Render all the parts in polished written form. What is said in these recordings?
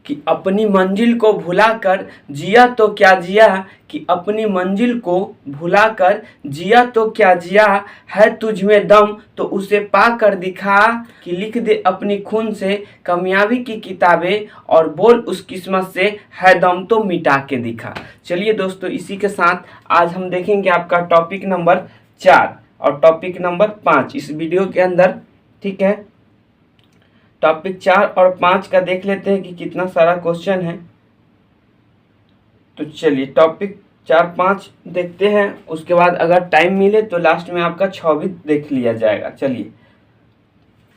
कि अपनी मंजिल को भुलाकर जिया तो क्या जिया, कि अपनी मंजिल को भुलाकर जिया तो क्या जिया, है तुझ में दम तो उसे पा कर दिखा, कि लिख दे अपनी खून से कामयाबी की किताबें और बोल उस किस्मत से है दम तो मिटा के दिखा। चलिए दोस्तों, इसी के साथ आज हम देखेंगे आपका टॉपिक नंबर 4 और टॉपिक नंबर 5 इस वीडियो के अंदर। ठीक है, टॉपिक 4 और 5 का देख लेते हैं कि कितना सारा क्वेश्चन है। तो चलिए टॉपिक 4 5 देखते हैं, उसके बाद अगर टाइम मिले तो लास्ट में आपका 6 भी देख लिया जाएगा। चलिए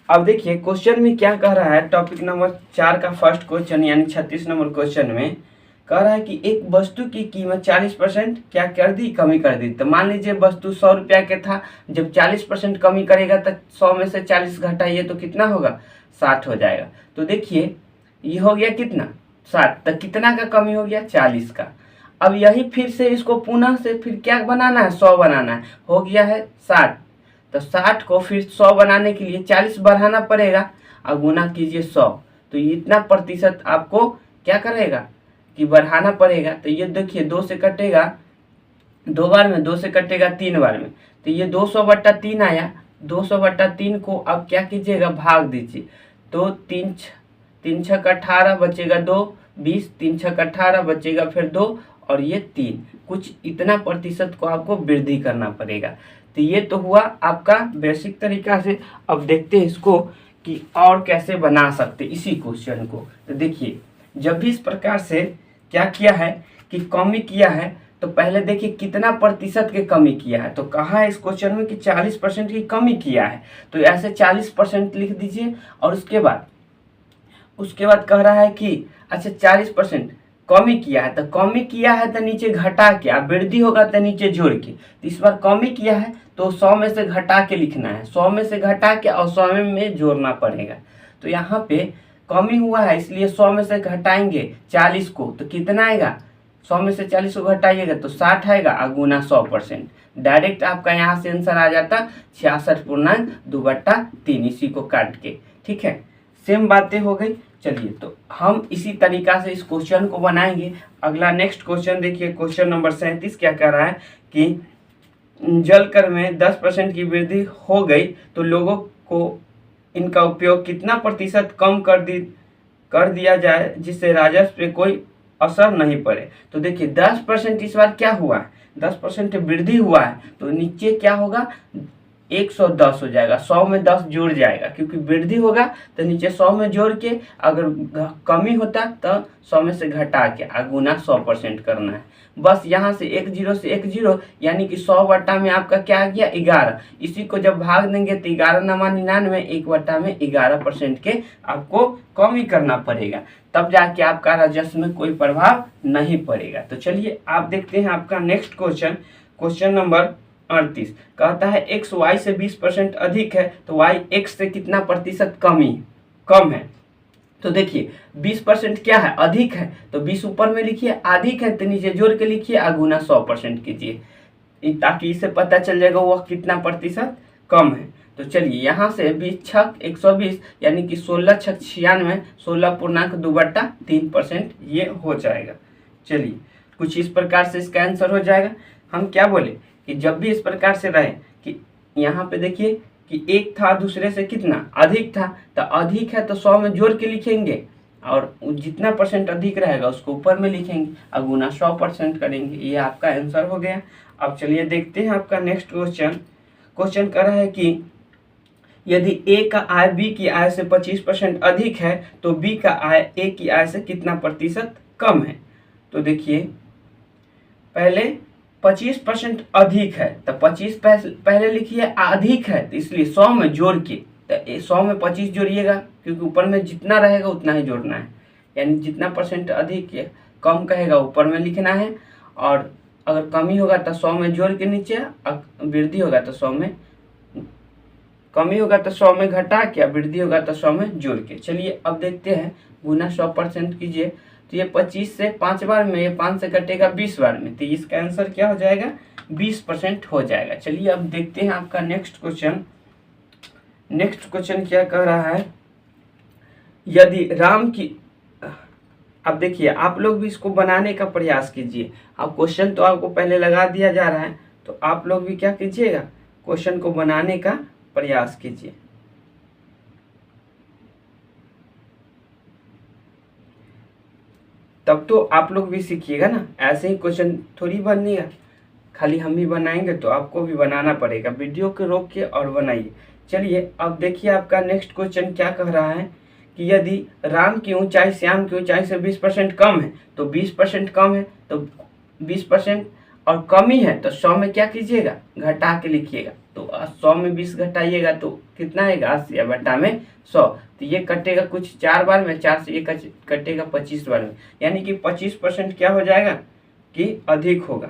अब देखिए क्वेश्चन में क्या कह रहा है। टॉपिक नंबर 4 का फर्स्ट क्वेश्चन यानी 36 नंबर क्वेश्चन में कह रहा है कि एक वस्तु की कीमत 40% क्या कर दी, कमी कर दी। तो मान लीजिए वस्तु 100 रुपया के था, जब 40% कमी करेगा तो 100 में से 40 घटाइए तो कितना होगा, 60 हो जाएगा। तो देखिए ये हो गया कितना, 60। तो कितना का कमी हो गया, 40 का। अब यही फिर से इसको पुनः से फिर क्या बनाना है, 100 बनाना है, हो गया है 60। तो 60 को फिर 100 बनाने के लिए 40 बढ़ाना पड़ेगा और गुना कीजिए 100। तो इतना प्रतिशत आपको क्या करेगा कि बढ़ाना पड़ेगा। तो ये देखिए 2 से कटेगा 2 बार में, 2 से कटेगा 3 बार में, तो ये 200/3 आया। 200/3 को अब क्या कीजिएगा, भाग दीजिए। तो 3 छक 18 बचेगा 2, 20, 3 छक 18 बचेगा फिर 2 और ये 3, कुछ इतना प्रतिशत को आपको वृद्धि करना पड़ेगा। तो ये तो हुआ आपका बेसिक तरीका से। अब देखते हैं इसको कि और कैसे बना सकते इसी क्वेश्चन को। तो देखिए जब भी इस प्रकार से क्या किया है कि कमी किया है, तो पहले देखिए कितना प्रतिशत के कमी किया है। तो कहा है इस क्वेश्चन में कि 40% की कमी किया है, तो ऐसे 40% लिख दीजिए। और उसके बाद कह रहा है कि अच्छा 40% कमी किया है, तो कमी किया है तो नीचे घटा के, अब वृद्धि होगा तो नीचे जोड़ के। तो इस बार कमी किया है तो 100 में से घटा के लिखना है, 100 में से घटा के और 100 में जोड़ना पड़ेगा। तो यहाँ पे कमी हुआ है इसलिए 100 में से घटाएंगे 40 को, तो कितना आएगा, 100 में से 40 को घटाइएगा तो 60 आएगा और गुना 100%। डायरेक्ट आपका यहाँ से आंसर आ जाता 66.2/3 इसी को काट के। ठीक है, सेम बातें हो गई। चलिए तो हम इसी तरीका से इस क्वेश्चन को बनाएंगे। अगला नेक्स्ट क्वेश्चन देखिए, क्वेश्चन नंबर 37 क्या कह रहा है कि जलकर में 10% की वृद्धि हो गई तो लोगों को इनका उपयोग कितना प्रतिशत कम कर दिया जाए जिससे राजस्व पे कोई असर नहीं पड़े। तो देखिए 10% इस बार क्या हुआ है, 10% वृद्धि हुआ है, तो नीचे क्या होगा 110 हो जाएगा, 100 में 10 जुड़ जाएगा, क्योंकि वृद्धि होगा तो नीचे 100 में जोड़ के, अगर कमी होता तो 100 में से घटा के गुना 100% करना है। बस यहाँ से 1 0 से 1 0 यानी कि 100 बट्टा में आपका क्या आ गया 11। इसी को जब भाग देंगे तो 11×99 1 बट्टा में 11% के आपको कमी करना पड़ेगा, तब जाके आपका राजस्व में कोई प्रभाव नहीं पड़ेगा। तो चलिए आप देखते हैं आपका नेक्स्ट क्वेश्चन, क्वेश्चन नंबर 38 कहता है x y से 20% अधिक है तो y x से कितना प्रतिशत कम है। तो देखिए 20% क्या है, अधिक है, तो 20 ऊपर में लिखिए, अधिक है तो नीचे जोड़ के लिखिए और गुना 100% कीजिए, ताकि इसे पता चल जाएगा वह कितना प्रतिशत कम है। तो चलिए यहाँ से 20 छक 120 यानी कि 16 छक 96, 16.2/3% ये हो जाएगा। चलिए कुछ इस प्रकार से इसका आंसर हो जाएगा। हम क्या बोले कि जब भी इस प्रकार से रहे कि यहाँ पे देखिए कि एक था दूसरे से कितना अधिक था, तो अधिक है तो 100 में जोड़ के लिखेंगे और जितना परसेंट अधिक रहेगा उसको ऊपर में लिखेंगे और गुना 100% करेंगे। ये आपका आंसर हो गया। अब चलिए देखते हैं आपका नेक्स्ट क्वेश्चन कर रहा है कि यदि ए का आय बी की आय से 25% अधिक है तो बी का आय ए की आय से कितना प्रतिशत कम है। तो देखिए पहले 25% अधिक है तो 25 पहले लिखिए, अधिक है तो इसलिए 100 में जोड़ के, तो 100 में 25 जोड़िएगा क्योंकि ऊपर में जितना रहेगा उतना ही जोड़ना है, यानी जितना परसेंट अधिक है कम कहेगा ऊपर में लिखना है, और अगर कमी होगा तो 100 में जोड़ के नीचे, वृद्धि होगा तो 100 में, कमी होगा तो 100 में घटा के, वृद्धि होगा तो 100 में जोड़ के। चलिए अब देखते हैं, गुना 100% कीजिए तो ये 25 से 5 बार में, ये 5 से कटेगा 20 बार में, तो इसका आंसर क्या हो जाएगा 20% हो जाएगा। चलिए अब देखते हैं आपका नेक्स्ट क्वेश्चन क्या कह रहा है। यदि अब देखिए आप लोग भी इसको बनाने का प्रयास कीजिए। अब क्वेश्चन तो आपको पहले लगा दिया जा रहा है, तो आप लोग भी क्या कीजिएगा, क्वेश्चन को बनाने का प्रयास कीजिए। तब तो आप लोग भी सीखिएगा ना, ऐसे ही क्वेश्चन थोड़ी बनेगा, खाली हम ही बनाएंगे तो आपको भी बनाना पड़ेगा। वीडियो को रोक के और बनाइए। चलिए अब देखिए आपका नेक्स्ट क्वेश्चन क्या कह रहा है कि यदि राम की ऊंचाई श्याम की ऊंचाई से 20% कम है, तो 20% कम है तो 20% और कम ही है तो 100 में क्या कीजिएगा, घटा के लिखिएगा। तो 100 में 20 घटाइएगा तो कितना आएगा, 80 बटा में 100। तो ये कटेगा कुछ 4 बार में, 4 से ये कटेगा 25 बार में, यानी कि 25% क्या हो जाएगा कि अधिक होगा।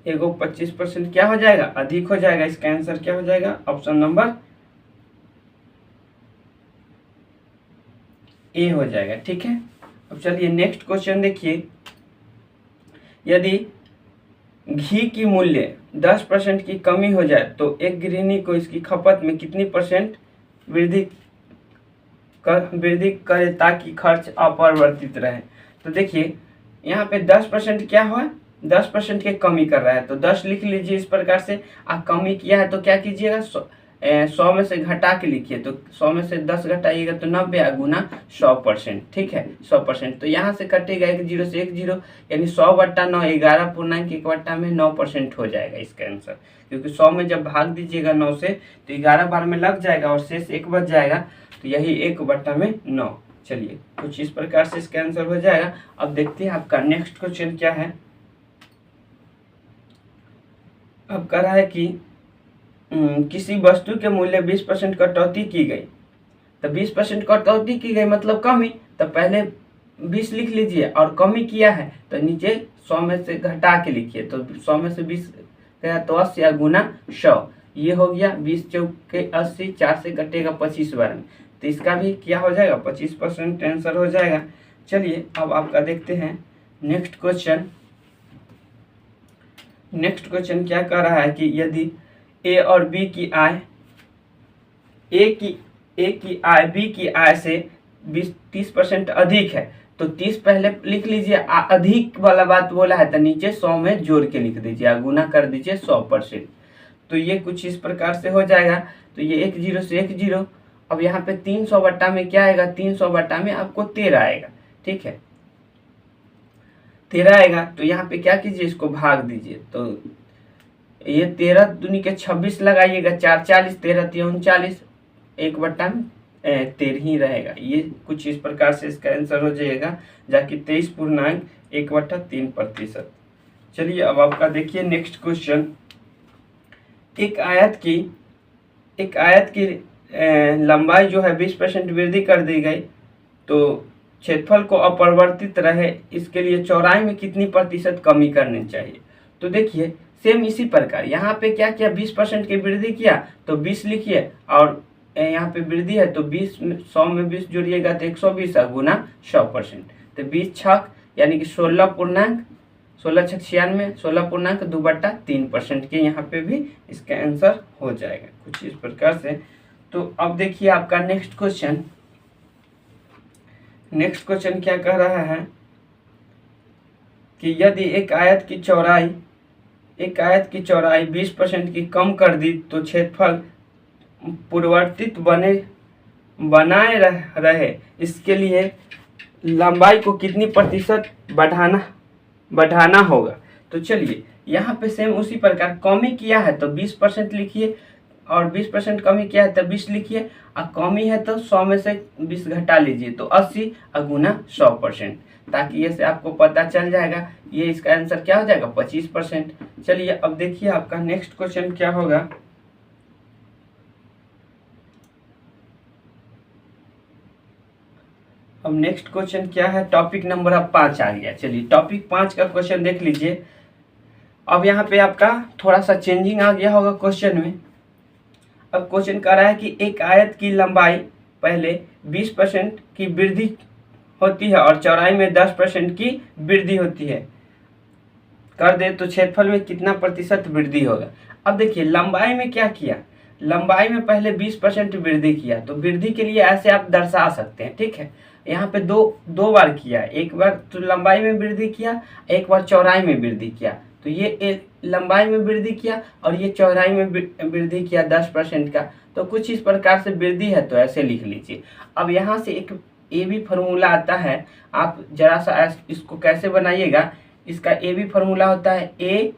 एगो 25% क्या हो जाएगा, अधिक हो जाएगा। इसका आंसर क्या हो जाएगा, ऑप्शन नंबर ए हो जाएगा। ठीक है, अब चलिए नेक्स्ट क्वेश्चन देखिए। यदि घी की मूल्य 10% की कमी हो जाए तो एक गृहिणी को इसकी खपत में कितनी परसेंट वृद्धि करे ताकि खर्च अपरिवर्तित रहे। तो देखिए यहाँ पे 10% क्या हुआ, 10% की कमी कर रहा है तो 10 लिख लीजिए इस प्रकार से। आप कमी किया है तो क्या कीजिएगा, 100 में से घटा के लिखिए। तो 100 में से 10 घटाइएगा तो 90 गुना 100%। ठीक है, 100%। तो यहाँ से कटेगा 1 0 से 1 0, यानी 100 बट्टा 9 11.1 बट्टा में 9% हो जाएगा इसका आंसर। क्योंकि 100 में जब भाग दीजिएगा 9 से तो 11 बार में लग जाएगा और शेष 1 बच जाएगा, तो यही 1 बट्टा में 9। चलिए कुछ इस प्रकार से इसका आंसर हो जाएगा। अब देखते हैं आपका नेक्स्ट क्वेश्चन क्या है। अब कह रहा है कि किसी वस्तु के मूल्य 20% कटौती की गई, तो 20% कटौती की गई मतलब कमी, तो पहले 20 लिख लीजिए और कमी किया है तो नीचे 100 में से घटा के लिखिए। तो 100 में से 20 गया तो 80 गुना 100, ये हो गया 20 चौके 80, 4 से घटेगा 25 बार में, तो इसका भी क्या हो जाएगा, 25% आंसर हो जाएगा। चलिए अब आपका देखते हैं नेक्स्ट क्वेश्चन। नेक्स्ट क्वेश्चन क्या कह रहा है कि यदि ए और बी की आय, ए की आय बी की आय से 30% अधिक है, तो 30 पहले लिख लीजिए। अधिक वाला बात बोला है तो नीचे 100 में जोड़ के लिख दीजिए, गुना कर दीजिए 100%। तो ये कुछ इस प्रकार से हो जाएगा। तो ये 1 0 से 1 0। अब यहाँ पे 300 बट्टा में क्या आएगा, 300 बट्टा में आपको 13 आएगा। ठीक है, 13 आएगा तो यहाँ पे क्या कीजिए, इसको भाग दीजिए। तो ये 13 दूनी के 26 लगाइएगा, 4 40, 13 39, 1 बट्टा में 13 ही रहेगा। ये कुछ इस प्रकार से इसका आंसर हो जाएगा, जाकि 23.1/3%। चलिए अब आपका देखिए नेक्स्ट क्वेश्चन। एक आयत की लंबाई जो है 20% वृद्धि कर दी गई, तो क्षेत्रफल को अपरिवर्तित रहे, इसके लिए चौड़ाई में कितनी प्रतिशत कमी करनी चाहिए। तो देखिए सेम इसी प्रकार यहाँ पे क्या किया, 20% की वृद्धि किया तो 20 लिखिए, और यहाँ पे वृद्धि है तो 20 100 में 20 जोड़िएगा तो 120 गुना 100%। तो 20 छक यानी कि 16 छक 96, 16.2/3% के यहाँ पे भी इसका आंसर हो जाएगा कुछ इस प्रकार से। तो अब देखिए आपका नेक्स्ट क्वेश्चन। नेक्स्ट क्वेश्चन क्या कह रहा है कि यदि एक आयत की चौड़ाई 20% की कम कर दी तो क्षेत्रफल पूर्ववर्तित बनाए रहे, इसके लिए लंबाई को कितनी प्रतिशत बढ़ाना होगा। तो चलिए यहाँ पे सेम उसी प्रकार कमी किया है तो 20% लिखिए, और 20% कमी किया है तो 20 लिखिए, और कमी है तो 100 में से 20 घटा लीजिए तो 80 गुना 100%, ताकि ये से आपको पता चल जाएगा। ये इसका आंसर क्या हो जाएगा, 25%। चलिए अब देखिए आपका नेक्स्ट क्वेश्चन क्या होगा। अब नेक्स्ट क्वेश्चन क्या है, टॉपिक नंबर अब 5 आ गया। चलिए टॉपिक 5 का क्वेश्चन देख लीजिए। अब यहाँ पे आपका थोड़ा सा चेंजिंग आ गया होगा क्वेश्चन में। अब क्वेश्चन कह रहा है कि एक आयत की लंबाई पहले 20% की वृद्धि होती है और चौड़ाई में 10% की वृद्धि होती है, कर दे तो क्षेत्रफल में कितना प्रतिशत वृद्धि होगा। अब देखिए लंबाई में क्या किया, लंबाई में पहले 20% वृद्धि किया, तो वृद्धि के लिए ऐसे आप दर्शा सकते हैं, ठीक है। यहाँ पे दो बार किया, एक बार तो लंबाई में वृद्धि किया, एक बार चौड़ाई में वृद्धि किया। तो ये लंबाई में वृद्धि किया और ये चौड़ाई में वृद्धि किया 10% का। तो कुछ इस प्रकार से वृद्धि है, तो ऐसे लिख लीजिए। अब यहाँ से एक ए बी फार्मूला आता है, आप जरा सा इसको कैसे बनाइएगा। इसका ए बी फार्मूला होता है ए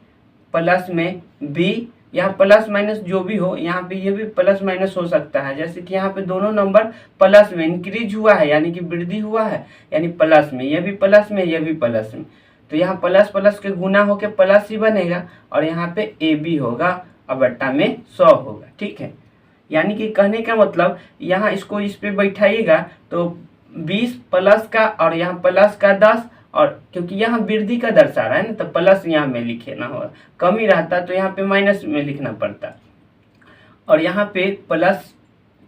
प्लस में बी, यहाँ प्लस माइनस जो भी हो, यहाँ पे ये भी प्लस माइनस हो सकता है। जैसे कि यहाँ पे दोनों नंबर प्लस में इंक्रीज हुआ है, यानी कि वृद्धि हुआ है, यानी प्लस में, ये भी प्लस में, ये भी प्लस में। तो यहाँ प्लस प्लस के गुना होके प्लस ही बनेगा और यहाँ पे ए बी होगा और बट्टा में 100 होगा, ठीक है। यानी कि कहने का मतलब यहाँ इसको इस पे बैठाइएगा तो 20 प्लस का और यहाँ प्लस का 10, और क्योंकि यहाँ वृद्धि का दर्शा रहा है ना, तो प्लस यहाँ में लिखे ना होगा, कमी रहता तो यहाँ पे माइनस में लिखना पड़ता। और यहाँ पे प्लस,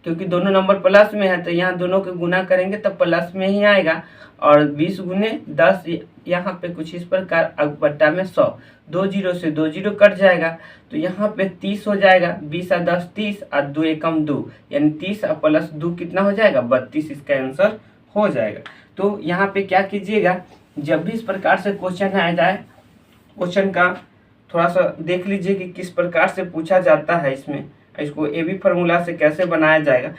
क्योंकि दोनों नंबर प्लस में है तो यहाँ दोनों के गुना करेंगे तो प्लस में ही आएगा। और 20 गुने 10, यहाँ पे कुछ इस प्रकार, बट्टा में 100, 2 जीरो से 2 जीरो कट जाएगा, तो यहाँ पे 30 हो जाएगा। 20 और 10 30 और 2 एकम 2, यानी 30 और प्लस 2 कितना हो जाएगा, 32। इसका आंसर हो जाएगा। तो यहाँ पे क्या कीजिएगा, जब भी इस प्रकार से क्वेश्चन आ जाए, क्वेश्चन का थोड़ा सा देख लीजिए कि किस प्रकार से पूछा जाता है, इसमें इसको ए बी फार्मूला से कैसे बनाया जाएगा।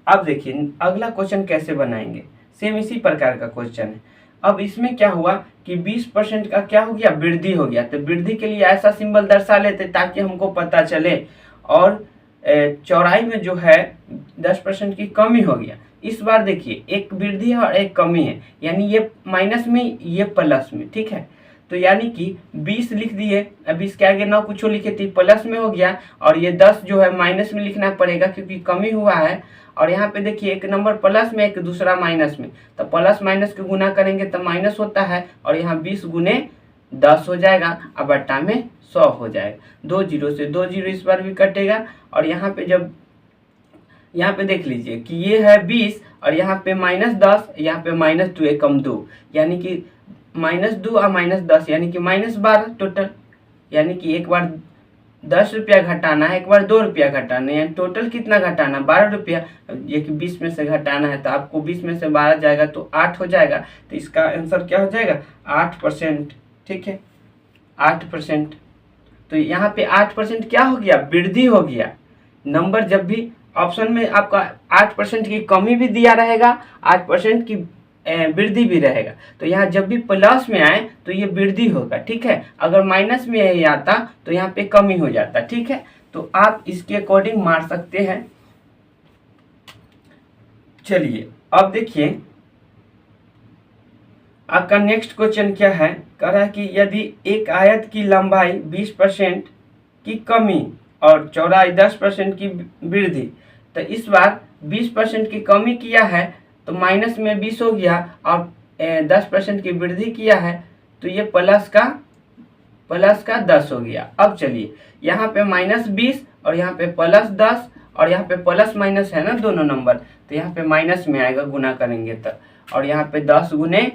अब देखिए अगला क्वेश्चन कैसे बनाएंगे, सेम इसी प्रकार का क्वेश्चन है। अब इसमें क्या हुआ कि 20% का क्या हो गया, वृद्धि हो गया। तो वृद्धि के लिए ऐसा सिंबल दर्शा लेते ताकि हमको पता चले। और चौड़ाई में जो है 10% की कमी हो गया। इस बार देखिए एक वृद्धि है और एक कमी है, यानी ये माइनस में, ये प्लस में, ठीक है। तो यानी कि 20 लिख दिए, अब इसके आगे ना कुछ लिखे थे, प्लस में हो गया, और ये 10 जो है माइनस में लिखना पड़ेगा क्योंकि कमी हुआ है। और यहाँ पे देखिए एक नंबर प्लस में, एक दूसरा माइनस में, तो प्लस माइनस के गुना करेंगे तो माइनस होता है, और यहाँ 20 गुने 10 हो जाएगा और बट्टा में 100 हो जाएगा। 2 जीरो से 2 जीरो इस बार भी कटेगा। और यहाँ पे जब यहाँ पे देख लीजिए कि ये है 20 और यहाँ पे -10, यहाँ पे -2 एकम 2, यानी कि -2 और -10 यानी कि -12 टोटल। यानी कि एक बार 10 रुपया घटाना है, एक बार 2 रुपया घटाना है, यानी टोटल कितना घटाना, 12 रुपया। ये कि 20 में से घटाना है तो आपको 20 में से 12 जाएगा तो 8 हो जाएगा। तो इसका आंसर क्या हो जाएगा, 8%, ठीक है, 8%। तो यहाँ पे 8% क्या हो गया, वृद्धि हो गया। नंबर जब भी ऑप्शन में आपका 8% की कमी भी दिया रहेगा, 8% की वृद्धि भी रहेगा, तो यहाँ जब भी प्लस में आए तो ये वृद्धि होगा, ठीक है। अगर माइनस में ये आता तो यहाँ पे कमी हो जाता, ठीक है। तो आप इसके अकॉर्डिंग मार सकते हैं। चलिए अब देखिए आपका नेक्स्ट क्वेश्चन क्या है, कह रहा है कि यदि एक आयत की लंबाई 20% की कमी और चौड़ाई 10% की वृद्धि, तो इस बार 20% की कमी किया है तो माइनस में 20 हो गया, और 10% की वृद्धि किया है तो ये प्लस का 10 हो गया। अब चलिए यहाँ पे -20 और यहाँ पे +10, और यहाँ पे प्लस माइनस है ना दोनों नंबर, तो यहाँ पे माइनस में आएगा गुना करेंगे तो। और यहाँ पे 10 गुने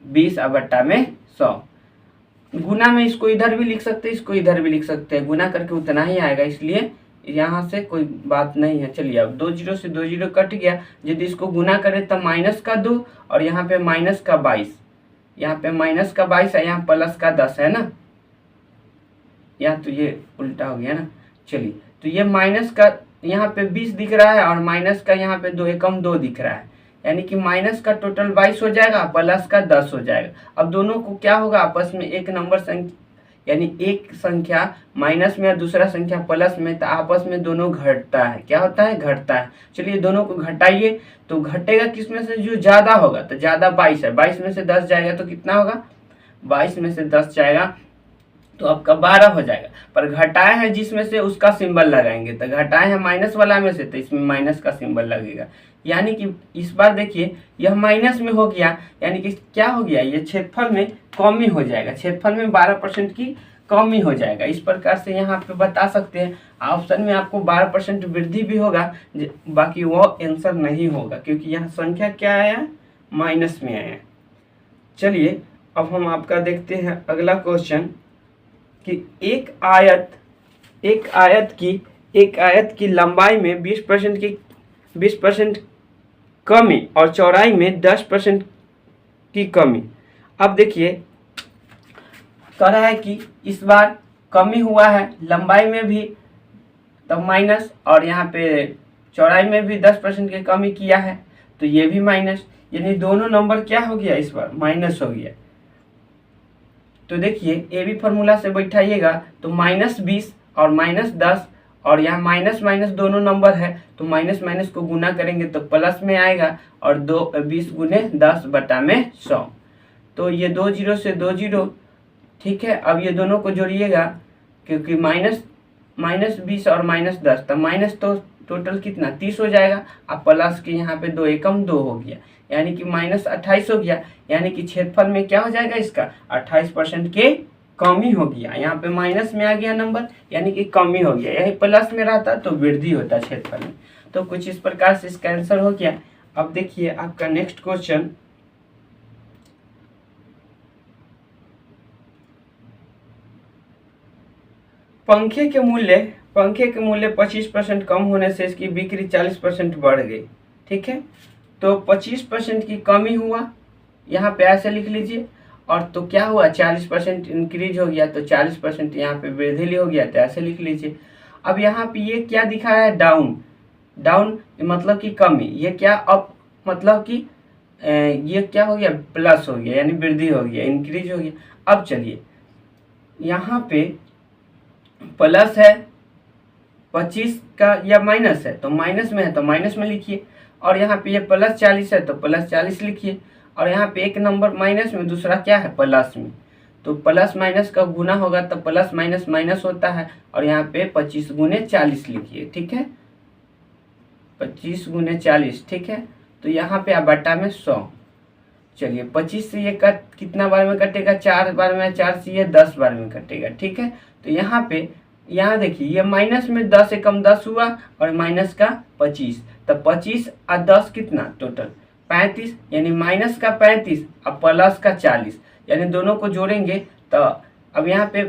20 और बट्टा में 100। गुना में इसको इधर भी लिख सकते हैं, इसको इधर भी लिख सकते हैं, गुना करके उतना ही आएगा, इसलिए यहाँ से कोई बात नहीं है। चलिए अब 2 जीरो से 2 जीरो कट गया। यदि इसको गुना करें तो -2 और यहाँ पे -22, यहाँ पे -22 है, यहाँ प्लस का 10 है ना, यहाँ तो ये उल्टा हो गया ना। चलिए तो ये माइनस का यहाँ पे 20 दिख रहा है और माइनस का यहाँ पे 2 एकम 2 दिख रहा है, यानी कि माइनस का टोटल 22 हो जाएगा, प्लस का 10 हो जाएगा। अब दोनों को क्या होगा, आपस में एक नंबर संख्या, यानी एक संख्या माइनस में और दूसरा संख्या प्लस में, तो आपस में दोनों घटता है। क्या होता है, घटता है। चलिए दोनों को घटाइए, तो घटेगा किस में से, जो ज्यादा होगा, तो ज्यादा 22 है, 22 में से 10 जाएगा तो कितना होगा, 22 में से 10 जाएगा तो आपका 12 हो जाएगा। पर घटाए हैं जिसमें से उसका सिंबल लगाएंगे, तो घटाए हैं माइनस वाला में से तो इसमें माइनस का सिंबल लगेगा। यानी कि इस बार देखिए यह माइनस में हो गया, यानी कि क्या हो गया, ये क्षेत्रफल में कमी हो जाएगा, क्षेत्रफल में 12% की कमी हो जाएगा। इस प्रकार से यहाँ पे बता सकते हैं। ऑप्शन में आपको 12% वृद्धि भी होगा, बाकी वो आंसर नहीं होगा क्योंकि यहाँ संख्या क्या आया, माइनस में आया। चलिए अब हम आपका देखते हैं अगला क्वेश्चन कि एक आयत की एक आयत की लंबाई में 20% कमी और चौड़ाई में 10% की कमी। अब देखिए कह रहा है कि इस बार कमी हुआ है लंबाई में भी, तब माइनस, और यहाँ पे चौड़ाई में भी 10% की कमी किया है तो ये भी माइनस, यानी दोनों नंबर क्या हो गया, इस बार माइनस हो गया। तो देखिए ए बी फॉर्मूला से बैठाइएगा तो -20 और -10, और यहाँ माइनस माइनस दोनों नंबर है तो माइनस माइनस को गुना करेंगे तो प्लस में आएगा, और 20 गुने 10 बटा में 100, तो ये 2 जीरो से 2 जीरो, ठीक है। अब ये दोनों को जोड़िएगा, क्योंकि -20 और -10, तब माइनस तो टोटल कितना 30 हो जाएगा, अब प्लस के यहाँ पे 2 एकम 2 हो गया, यानी कि -28 हो गया, यानी कि क्षेत्रफल में क्या हो जाएगा, इसका 28% के कमी हो गया। यहाँ पे माइनस में आ गया नंबर, यानी कि कमी हो गया, यही प्लस में रहता तो वृद्धि होता क्षेत्रफल में। तो कुछ इस प्रकार से इसका आंसर हो गया। अब देखिए आपका नेक्स्ट क्वेश्चन, पंखे के मूल्य 25% कम होने से इसकी बिक्री 40% बढ़ गई, ठीक है। तो 25% की कमी हुआ, यहाँ पे ऐसे लिख लीजिए, और तो क्या हुआ 40% इंक्रीज हो गया, तो 40% यहाँ पे वृद्धि हो गया, तो ऐसे लिख लीजिए। अब यहाँ पे ये क्या दिखा रहा है, डाउन मतलब कि कमी, ये क्या अप मतलब कि ये क्या हो गया, प्लस हो गया, यानी वृद्धि हो गया, इंक्रीज हो गया। अब चलिए यहाँ पे प्लस है 25 का या माइनस है, तो माइनस में है तो माइनस में लिखिए, और यहाँ पे ये +40 है तो +40 लिखिए, और यहाँ पे एक नंबर माइनस में, दूसरा क्या है प्लस में, तो प्लस माइनस का गुना होगा तो प्लस माइनस माइनस होता है, और यहाँ पे 25 गुने 40 लिखिए, ठीक है, 25 गुने 40, ठीक है। तो यहाँ पे आप बटा में 100, चलिए 25 से ये कितना बार में कटेगा, 4 बार में, 4 से ये 10 बार में कटेगा, ठीक है। तो यहाँ देखिए ये माइनस में 10 एकम 10 हुआ, और माइनस का 25, तब 25 और 10 कितना टोटल 35, यानी माइनस का 35 और प्लस का 40, यानी दोनों को जोड़ेंगे तो अब यहाँ पे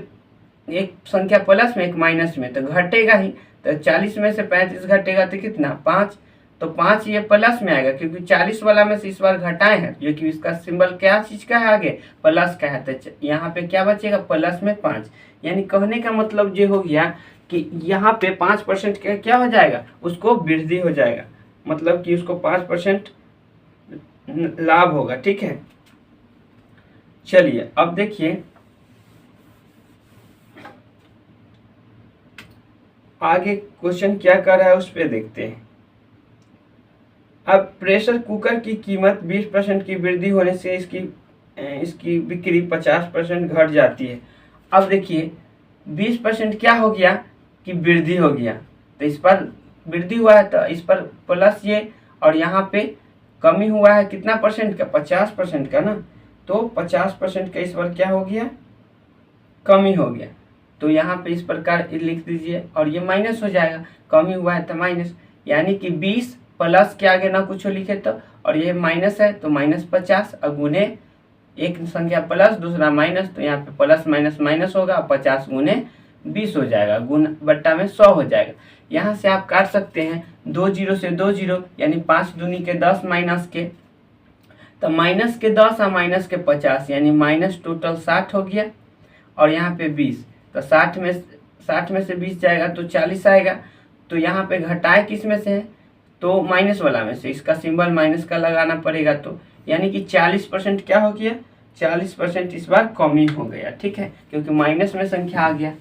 एक संख्या प्लस में एक माइनस में तो घटेगा ही, तो 40 में से 35 घटेगा तो कितना 5, तो 5 ये प्लस में आएगा, क्योंकि 40 वाला में से इस बार घटाए हैं, क्योंकि इसका सिंबल क्या चीज का है, आगे प्लस का है, तो यहाँ पे क्या बचेगा प्लस में 5, यानी कहने का मतलब ये हो गया कि यहाँ पे 5% का क्या हो जाएगा, उसको वृद्धि हो जाएगा, मतलब कि उसको 5% लाभ होगा, ठीक है। चलिए अब देखिए आगे क्वेश्चन क्या कर रहा है, उस पर देखते हैं। अब प्रेशर कुकर की कीमत 20% की वृद्धि होने से इसकी बिक्री 50% घट जाती है। अब देखिए 20% क्या हो गया कि वृद्धि हो गया, तो इस पर वृद्धि हुआ है तो इस पर प्लस ये, और यहाँ पे कमी हुआ है कितना परसेंट का, 50% का ना, तो 50% का इस बार क्या हो गया, कमी हो गया, तो यहाँ पे इस प्रकार लिख दीजिए, और ये माइनस हो जाएगा, कमी हुआ है तो माइनस, यानी कि 20 प्लस के आगे ना कुछ लिखे तो, और ये माइनस है तो -50, और गुने एक संख्या प्लस दूसरा माइनस, तो यहाँ पे प्लस माइनस माइनस होगा, 50 गुने 20 हो जाएगा, गुना बट्टा में 100 हो जाएगा। यहाँ से आप काट सकते हैं 2 जीरो से 2 जीरो, यानी 5 दूनी के 10 माइनस के, तो माइनस के 10 और माइनस के 50, यानी माइनस टोटल 60 हो गया, और यहाँ पे 20, तो 60 में से 20 जाएगा तो 40 आएगा, तो यहाँ पे घटाए किस में से है, तो माइनस वाला में से, इसका सिंबल माइनस का लगाना पड़ेगा, तो यानी कि 40% क्या हो गया, 40% इस बार कमी हो गया, ठीक है, क्योंकि माइनस में संख्या आ गया।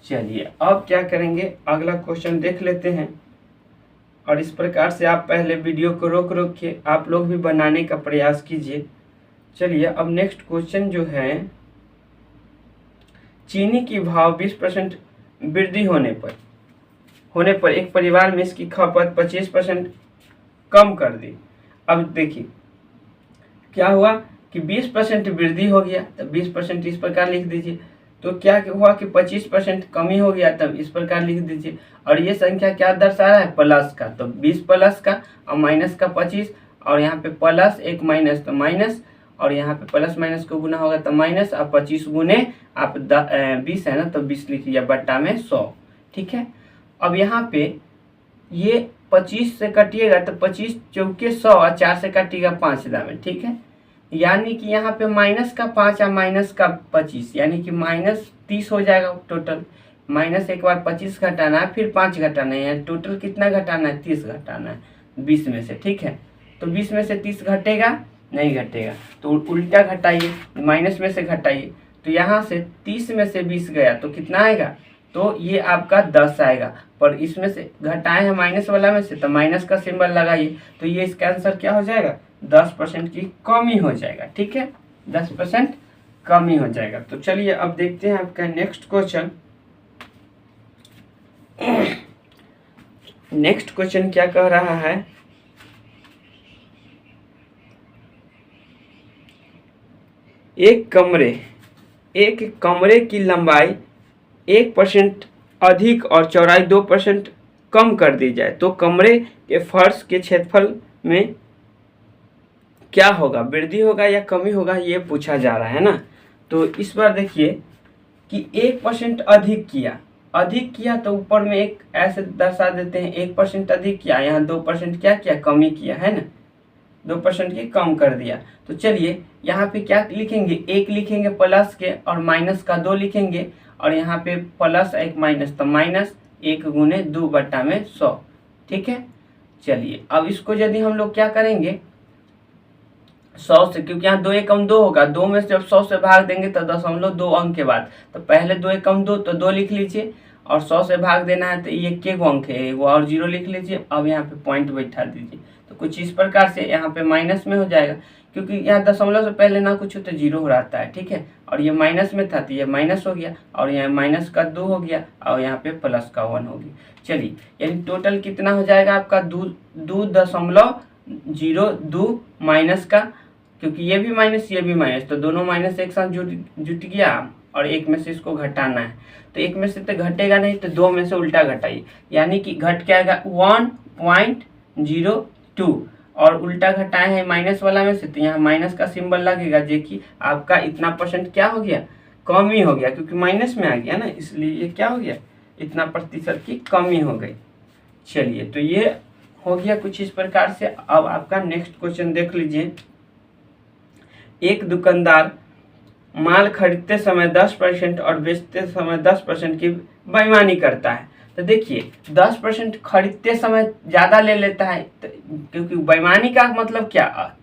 चलिए अब क्या करेंगे, अगला क्वेश्चन देख लेते हैं, और इस प्रकार से आप पहले वीडियो को रोक के आप लोग भी बनाने का प्रयास कीजिए। चलिए अब नेक्स्ट क्वेश्चन जो है, चीनी की भाव 20% वृद्धि होने पर एक परिवार में इसकी खपत 25% कम कर दी। अब देखिए क्या हुआ कि 20% वृद्धि हो गया, तब 20% इस प्रकार लिख दीजिए, तो क्या हुआ कि 25% कमी हो गया, तब इस प्रकार लिख दीजिए, और ये संख्या क्या दर्शा रहा है, प्लस का, तो 20 प्लस का और माइनस का 25, और यहाँ पे प्लस एक माइनस तो माइनस, और यहाँ पे प्लस माइनस को गुना होगा तो माइनस, और 25 गुने आप 20 है ना, तो 20 लिख लिया बट्टा में 100, ठीक है। अब यहाँ पे ये 25 से कटिएगा तो 25 चौके 100 और 4 से कटिएगा 5 दामे, ठीक है। यानी कि यहाँ पे माइनस का 5 और माइनस का 25 यानी कि -30 हो जाएगा टोटल। माइनस एक बार 25 घटाना है, फिर 5 घटाना है, यानी टोटल कितना घटाना है, 30 घटाना है 20 में से, ठीक है। तो 20 में से 30 घटेगा नहीं, घटेगा तो उल्टा घटाइए, माइनस में से घटाइए। तो यहाँ से 30 में से 20 गया तो कितना आएगा, तो ये आपका 10 आएगा। पर इसमें से घटाए हैं माइनस वाला में से, तो माइनस का सिंबल लगाइए, तो ये इसका आंसर क्या हो जाएगा, 10% की कमी हो जाएगा, ठीक है, 10% कमी हो जाएगा। तो चलिए अब देखते हैं आपका नेक्स्ट क्वेश्चन। नेक्स्ट क्वेश्चन क्या कह रहा है, एक कमरे की लंबाई 1% अधिक और चौड़ाई 2% कम कर दी जाए तो कमरे के फर्श के क्षेत्रफल में क्या होगा, वृद्धि होगा या कमी होगा, ये पूछा जा रहा है ना। तो इस बार देखिए कि 1% अधिक किया तो ऊपर में एक ऐसे दर्शा देते हैं, 1% अधिक किया, यहाँ 2% क्या किया, कमी किया है ना, 2% की कम कर दिया। तो चलिए यहाँ पे क्या लिखेंगे, 1 लिखेंगे प्लस के और माइनस का 2 लिखेंगे, और यहाँ पे प्लस एक माइनस, तो -1 गुने 2/100, ठीक है। चलिए अब इसको यदि हम लोग क्या करेंगे 100 से, क्योंकि यहाँ 2 एकम 2 होगा, 2 में से जब 100 से भाग देंगे तो 0.2 अंक के बाद, तो पहले 2 एकम 2 तो 2 लिख लीजिए, और 100 से भाग देना है तो ये के गो अंक है, वो और 0 लिख लीजिए। अब यहाँ पे पॉइंट बैठा दीजिए, तो कुछ इस प्रकार से यहाँ पे माइनस में हो जाएगा, क्योंकि यहाँ दशमलव से पहले ना कुछ हो तो 0 हो रहता है, ठीक है। और ये माइनस में था तो ये माइनस हो गया, और यहाँ माइनस का 2 हो गया, और यहाँ पे प्लस का 1 हो गया। चलिए यानी टोटल कितना हो जाएगा आपका 2.02 माइनस का, क्योंकि ये भी माइनस ये भी माइनस, तो दोनों माइनस एक साथ जुट गया, और एक में से इसको घटाना है, तो एक में से तो घटेगा नहीं, तो 2 में से उल्टा घटाइए, यानी कि घट के आएगा 1.02, और उल्टा घटाए हैं माइनस वाला में से, तो यहाँ माइनस का सिंबल लगेगा, जो कि आपका इतना % क्या हो गया, कमी हो गया, क्योंकि माइनस में आ गया ना, इसलिए ये क्या हो गया, इतना % की कमी हो गई। चलिए तो ये हो गया कुछ इस प्रकार से। अब आपका नेक्स्ट क्वेश्चन देख लीजिए, एक दुकानदार माल खरीदते समय 10% और बेचते समय 10% की बेईमानी करता है। तो देखिए 10% खरीदते समय ज़्यादा ले लेता है, तो क्योंकि बेईमानी का मतलब क्या,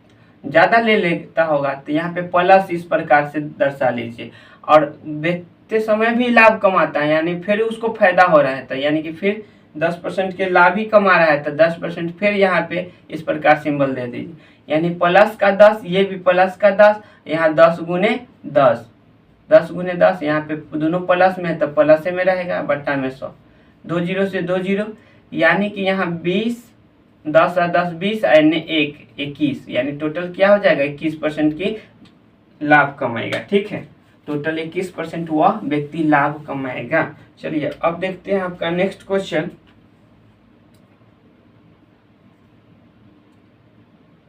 ज़्यादा ले लेता होगा, तो यहाँ पे प्लस इस प्रकार से दर्शा लीजिए, और बेचते समय भी लाभ कमाता है, यानी फिर उसको फायदा हो रहा है, तो यानी कि फिर 10% के लाभ ही कमा रहा है, तो 10% फिर यहाँ पे इस प्रकार सिंबल दे दीजिए, यानी प्लस का 10, ये भी प्लस का 10, यहाँ 10 गुने 10, 10 गुने 10, यहाँ पे दोनों प्लस में है तो प्लस में रहेगा, बट्टा में 100, 2 0 से 2 0, यानी कि यहाँ 20, 10 और 10 20, और 1 21, यानी टोटल क्या हो जाएगा, 21% की लाभ कमाएगा, ठीक है। टोटल 21% वह व्यक्ति लाभ कमाएगा। चलिए अब देखते हैं आपका नेक्स्ट क्वेश्चन।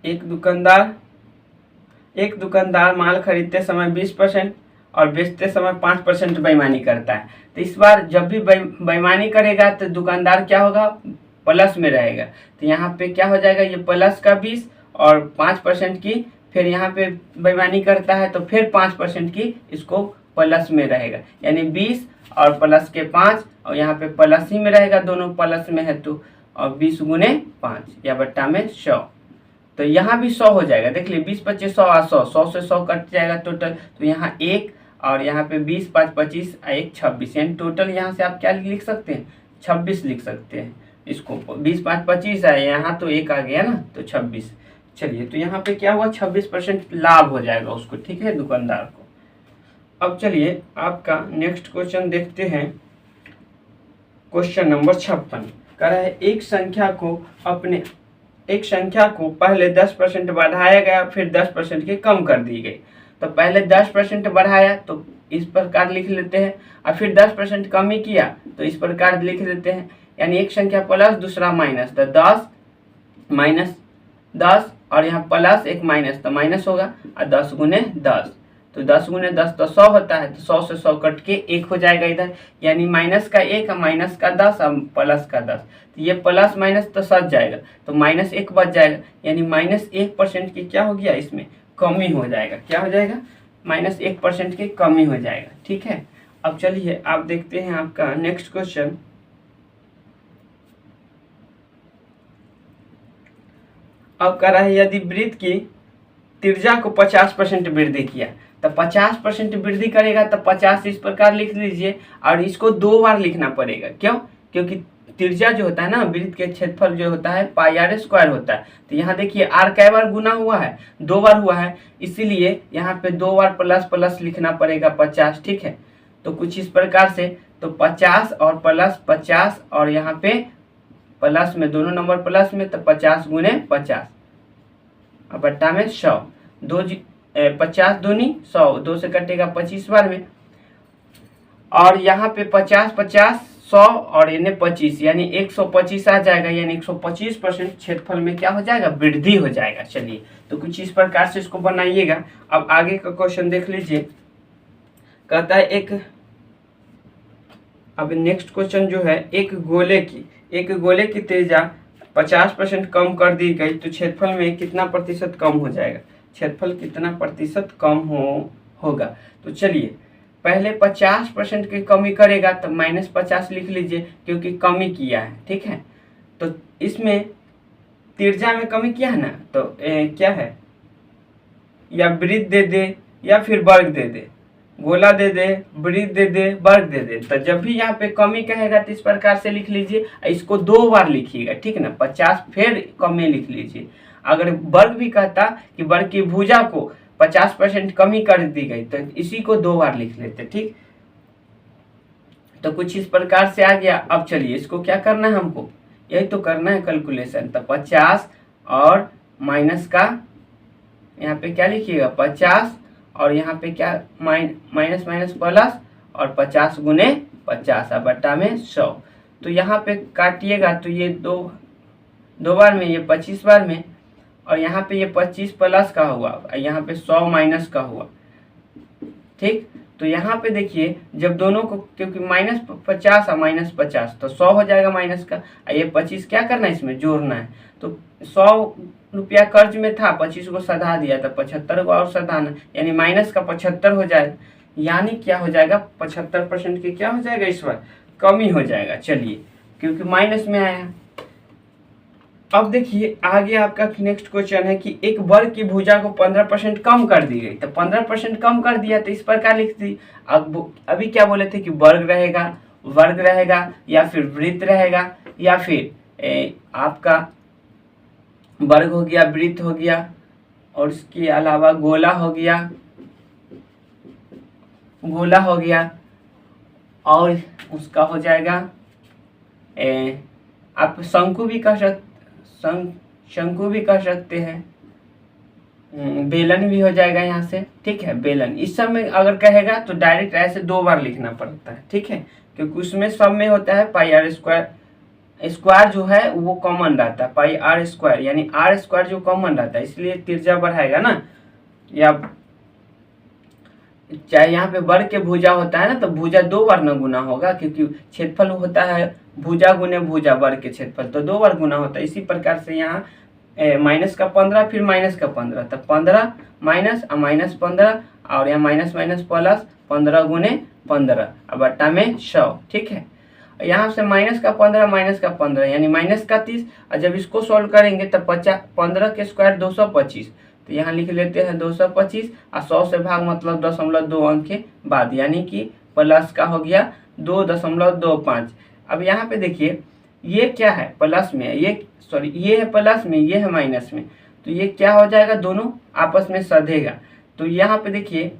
एक दुकानदार माल खरीदते समय 20% और बेचते समय 5% बेईमानी करता है। तो इस बार जब भी बेईमानी करेगा तो दुकानदार क्या होगा, प्लस में रहेगा, तो यहाँ पे क्या हो जाएगा, ये प्लस का 20 और 5% की, फिर यहाँ पे बेईमानी करता है तो फिर 5% की इसको प्लस में रहेगा, यानी 20 और प्लस के 5, और यहाँ पे प्लस ही में रहेगा, दोनों प्लस में है तो, और 20 गुने 5 या बट्टा में 100, तो यहाँ भी 100 हो जाएगा। देख लीजिए 20 25 100 और 100 से 100 कट जाएगा टोटल, तो यहाँ 1 और यहाँ पे 20 5 25 1 26, यानी टोटल यहाँ से आप क्या लिख सकते हैं, 26 लिख सकते हैं। इसको 20 5 25 है, यहाँ तो 1 आ गया ना, तो 26। चलिए तो यहाँ पे क्या हुआ, 26% लाभ हो जाएगा उसको, ठीक है, दुकानदार को। अब चलिए आपका नेक्स्ट क्वेश्चन देखते हैं, क्वेश्चन नंबर 56 कह रहा है एक संख्या को पहले 10% बढ़ाया गया, फिर 10% की कम कर दी गई। तो पहले 10% बढ़ाया तो इस प्रकार लिख लेते हैं, और फिर 10% कमी किया तो इस प्रकार लिख लेते हैं, यानी एक संख्या प्लस दूसरा माइनस, तो 10 -10, और यहाँ प्लस एक माइनस तो माइनस होगा, और 10 गुने 10, तो 10 गुने 10 तो 100 होता है, तो 100 से 100 कट के 1 हो जाएगा इधर, यानी माइनस का 1 माइनस का 10 और प्लस का 10, तो ये प्लस माइनस तो सच जाएगा, तो -1 बच जाएगा, यानी -1% की क्या हो गया इसमें कमी हो जाएगा। क्या हो जाएगा? -1% की कमी हो जाएगा। ठीक है, अब चलिए आप देखते हैं आपका नेक्स्ट क्वेश्चन। अब कह रहा है यदि वृत्त की त्रिज्या को 50% वृद्धि किया, तो 50% वृद्धि करेगा तो 50 इस प्रकार लिख लीजिए, और इसको 2 बार लिखना पड़ेगा। क्यों? क्योंकि त्रिज्या जो होता है ना, वृत्त के क्षेत्रफल जो होता है पाई आर स्क्वायर होता है, तो यहाँ देखिए आर कै बार गुना हुआ है, 2 बार हुआ है, इसीलिए यहाँ पे 2 बार प्लस प्लस लिखना पड़ेगा 50। ठीक है, तो कुछ इस प्रकार से, तो 50 और प्लस 50, और यहाँ पे प्लस में दोनों नंबर प्लस में, तो 50 गुने 50 और बट्टा में 100, 50 दूनी 100, 2 से कटेगा 25 बार में, और यहाँ पे 50 50 100 और इन्हें 25, यानी 125 आ जाएगा, यानी 125% क्षेत्रफल में क्या हो जाएगा? वृद्धि हो जाएगा। चलिए, तो कुछ इस प्रकार से इसको बनाइएगा। अब आगे का क्वेश्चन देख लीजिए, कहता है अब नेक्स्ट क्वेश्चन जो है, एक गोले की त्रिज्या 50% कम कर दी गई तो क्षेत्रफल में कितना प्रतिशत कम हो जाएगा? क्षेत्रफल कितना प्रतिशत कम होगा? तो चलिए, पहले 50% की कमी करेगा तो -50 लिख लीजिए, क्योंकि कमी किया है। ठीक है, तो इसमें त्रिज्या में कमी किया है ना, तो क्या है, या वृत्त दे दे या फिर वर्ग दे दे, गोला दे दे, वृत्त दे दे, वर्ग दे दे, तो जब भी यहाँ पे कमी कहेगा तो इस प्रकार से लिख लीजिए, इसको 2 बार लिखिएगा। ठीक है ना, 50 फिर कमी लिख लीजिए। अगर वर्ग भी कहता कि वर्ग की भुजा को 50% कमी कर दी गई, तो इसी को 2 बार लिख लेते। ठीक, तो कुछ इस प्रकार से आ गया। अब चलिए, इसको क्या करना है, हमको यही तो करना है कैलकुलेशन। तो 50 और माइनस का यहाँ पे क्या लिखिएगा, 50, और यहाँ पे क्या माइनस प्लस, और 50 गुने 50 और बट्टा में 100। तो यहाँ पे काटिएगा तो ये दो बार में, ये 25 बार में, और यहाँ पे ये 25 प्लस का हुआ, यहाँ पे 100 माइनस का हुआ। ठीक, तो यहाँ पे देखिए, जब दोनों को, क्योंकि -50 और -50 तो 100 हो जाएगा माइनस का, ये 25 क्या करना है, इसमें जोड़ना है। तो 100 रुपया कर्ज में था, 25 को सधा दिया, तो 75 को और सधाना, यानी माइनस का 75 हो जाएगा, यानी क्या हो जाएगा, 75% की क्या हो जाएगा, इस बार कमी हो जाएगा। चलिए, क्योंकि माइनस में आया। अब देखिए आगे आपका नेक्स्ट क्वेश्चन है कि एक वर्ग की भुजा को 15% कम कर दी गई, तो 15% कम कर दिया तो इस प्रकार लिख दी। अब अभी क्या बोले थे कि वर्ग रहेगा या फिर वृत्त रहेगा, या फिर आपका वर्ग हो गया, वृत्त हो गया, और इसके अलावा गोला हो गया, और उसका हो जाएगा आप शंकु भी कह सकते हैं, बेलन भी हो जाएगा यहाँ से। ठीक है, बेलन इस सब में अगर कहेगा तो डायरेक्ट ऐसे 2 बार लिखना पड़ता है। ठीक है, क्योंकि उसमें सब में होता है पाई आर स्क्वायर जो है वो कॉमन रहता है, पाई आर स्क्वायर, यानी आर स्क्वायर जो कॉमन रहता है, इसलिए त्रिज्या बढ़ाएगा ना। या चाहे यहाँ पे वर्ग के भुजा होता है ना, तो भुजा 2 बार न गुना होगा, क्योंकि क्षेत्रफल होता है भुजा गुने भुजा, वर्ग के क्षेत्रफल तो 2 बार गुना होता है। इसी प्रकार से यहाँ -15 फिर -15, तो 15 माइनस और -15, और यहाँ माइनस प्लस 15 गुने 15 और बट्टा में 100। ठीक है, यहाँ से -15 यानी -30, और जब इसको सॉल्व करेंगे तो 15 के स्क्वायर 225, तो यहाँ लिख लेते हैं 225, और 100 से भाग मतलब 0.2 अंक के बाद, यानी कि प्लस का हो गया 2.25। अब यहाँ पे देखिए, ये क्या है, प्लस में, ये है प्लस में, ये है माइनस में, तो ये क्या हो जाएगा, दोनों आपस में सधेगा। तो यहाँ पे देखिए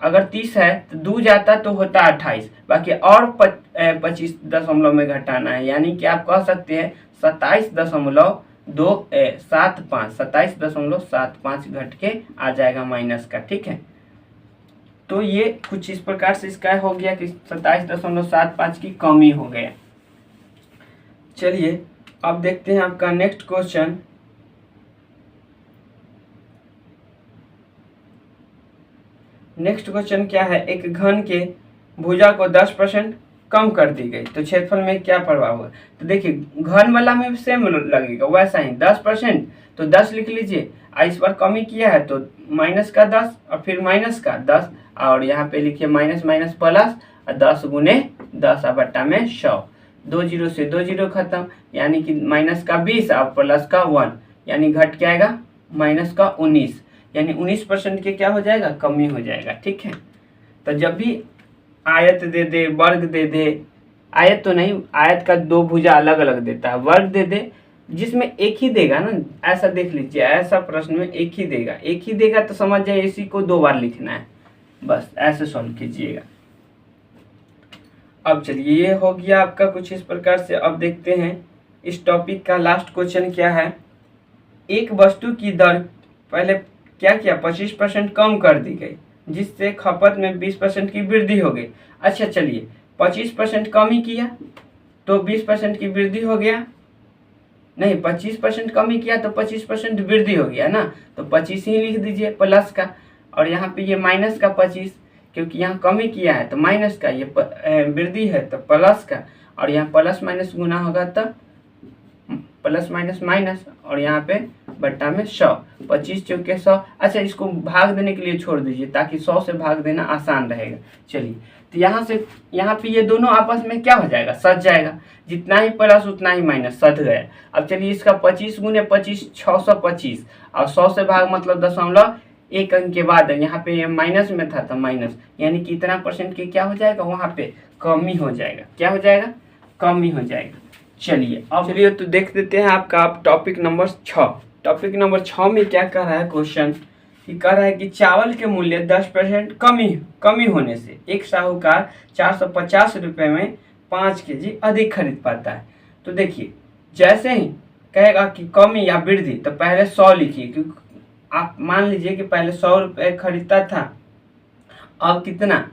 अगर 30 है तो 2 जाता तो होता 28, बाकी और 25 दशमलव में घटाना है, यानी कि आप कह सकते हैं 27.75 घट के आ जाएगा माइनस का। ठीक है, तो ये कुछ इस प्रकार से इसका हो गया कि 27.75 की कमी हो गया। चलिए अब देखते हैं आपका नेक्स्ट क्वेश्चन। नेक्स्ट क्वेश्चन क्या है, एक घन के भुजा को 10% कम कर दी गई तो क्षेत्रफल में क्या प्रभाव हुआ। तो देखिए घन वाला में सेम लगेगा वैसा ही 10%, तो 10 लिख लीजिए। इस बार कमी किया है तो माइनस का 10 और फिर माइनस का 10 और यहाँ पे लिखिए माइनस माइनस प्लस 10 गुने 10 बट्टा में 100। 2 जीरो से 2 जीरो खत्म, यानी कि माइनस का 20 और प्लस का 1, यानी घट क्या आएगा माइनस का 19, यानी 19% के क्या हो जाएगा कमी हो जाएगा। ठीक है, तो जब भी आयत दे दे, वर्ग दे दे, आयत तो नहीं, आयत का दो भुजा अलग अलग देता है, वर्ग दे दे जिसमें एक ही देगा ना, ऐसा देख लीजिए, ऐसा प्रश्न में एक ही देगा तो समझ जाए इसी को 2 बार लिखना है, बस ऐसे सॉल्व कीजिएगा। अब चलिए ये हो गया आपका कुछ इस प्रकार से। अब देखते हैं इस टॉपिक का लास्ट क्वेश्चन क्या है। एक वस्तु की दर पहले क्या किया 25% कम कर दी गई जिससे खपत में 20% की वृद्धि हो गई। अच्छा चलिए 25% कम ही किया तो 20% की वृद्धि हो गया, नहीं 25% कम ही किया तो 25% वृद्धि हो गया ना, तो 25 ही लिख दीजिए प्लस का, और यहाँ पे ये माइनस का 25 क्योंकि यहाँ कम ही किया है तो माइनस का, ये वृद्धि है तो प्लस का, और यहाँ प्लस माइनस गुना होगा तो प्लस माइनस माइनस, और यहाँ पे बट्टा में 100, 25 चौके 100। अच्छा इसको भाग देने के लिए छोड़ दीजिए ताकि 100 से भाग देना आसान रहेगा। चलिए तो यहाँ पे ये दोनों आपस में क्या हो जाएगा सध जाएगा, जितना ही प्लस उतना ही माइनस सध गया। अब चलिए इसका 25 गुने 25 625 और 100 से भाग मतलब 0.1 अंक के बाद यहाँ पे ये माइनस में था तो माइनस, यानी कि इतना परसेंट के क्या हो जाएगा वहाँ पे कमी हो जाएगा, क्या हो जाएगा कमी हो जाएगा। चलिए तो देख देते हैं आपका आप टॉपिक नंबर 6। टॉपिक नंबर 6 में क्या कर रहा है क्वेश्चन कि कह रहा है कि चावल के मूल्य 10% कमी होने से एक साहूकार 450 रुपये में 5 केजी अधिक खरीद पाता है। तो देखिए जैसे ही कहेगा कि कमी या वृद्धि तो पहले 100 लिखिए, क्योंकि आप मान लीजिए कि पहले 100 रुपये खरीदता था, अब कितना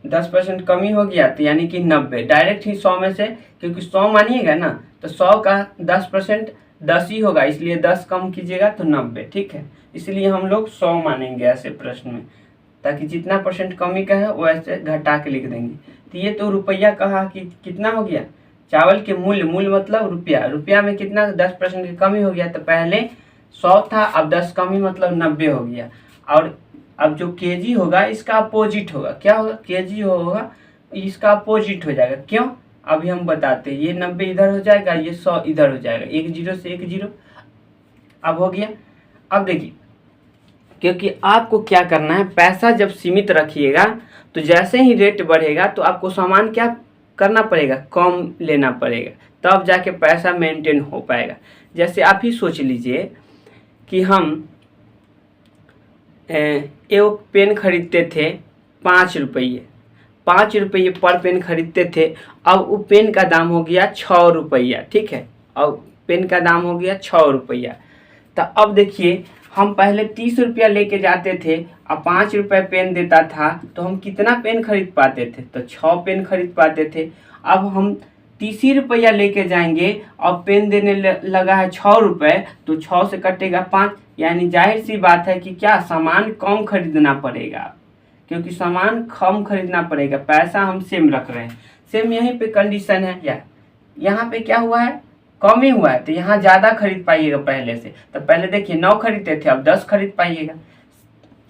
10% कमी हो गया तो यानी कि 90, डायरेक्ट ही 100 में से, क्योंकि 100 मानिएगा ना तो 100 का 10% 10 ही होगा, इसलिए 10 कम कीजिएगा तो 90। ठीक है, इसलिए हम लोग 100 मानेंगे ऐसे प्रश्न में, ताकि जितना परसेंट कमी का है वो ऐसे घटा के लिख देंगे। तो ये तो रुपया कहा कि कितना हो गया चावल के मूल्य मतलब रुपया में कितना 10% की कमी हो गया, तो पहले 100 था अब 10 कमी मतलब 90 हो गया। और अब जो केजी होगा इसका अपोजिट होगा, क्या होगा केजी होगा इसका अपोजिट हो जाएगा। क्यों अभी हम बताते हैं, ये 90 इधर हो जाएगा, ये 100 इधर हो जाएगा, 1 0 से 1 0 अब हो गया। अब देखिए क्योंकि आपको क्या करना है, पैसा जब सीमित रखिएगा तो जैसे ही रेट बढ़ेगा तो आपको सामान क्या करना पड़ेगा कम लेना पड़ेगा, तब जाके पैसा मेंटेन हो पाएगा। जैसे आप ही सोच लीजिए कि हम एक पेन खरीदते थे 5 रुपये पर पेन खरीदते थे, अब वो पेन का दाम हो गया 6 रुपया। ठीक है, अब पेन का दाम हो गया 6 रुपया। तो अब देखिए हम पहले 30 रुपया लेके जाते थे, अब 5 रुपये पेन देता था तो हम कितना पेन खरीद पाते थे, तो 6 पेन खरीद पाते थे। अब हम 30 रुपया लेके जाएंगे और पेन देने लगा है 6 रुपये, तो 6 से कटेगा 5, यानी जाहिर सी बात है कि क्या सामान कम खरीदना पड़ेगा, क्योंकि सामान कम खरीदना पड़ेगा, पैसा हम सेम रख रहे हैं। सेम यहीं पे कंडीशन है, या यहाँ पे क्या हुआ है कम ही हुआ है, तो यहाँ ज़्यादा खरीद पाइएगा पहले से। तो पहले देखिए 9 खरीदते थे अब 10 खरीद पाइएगा,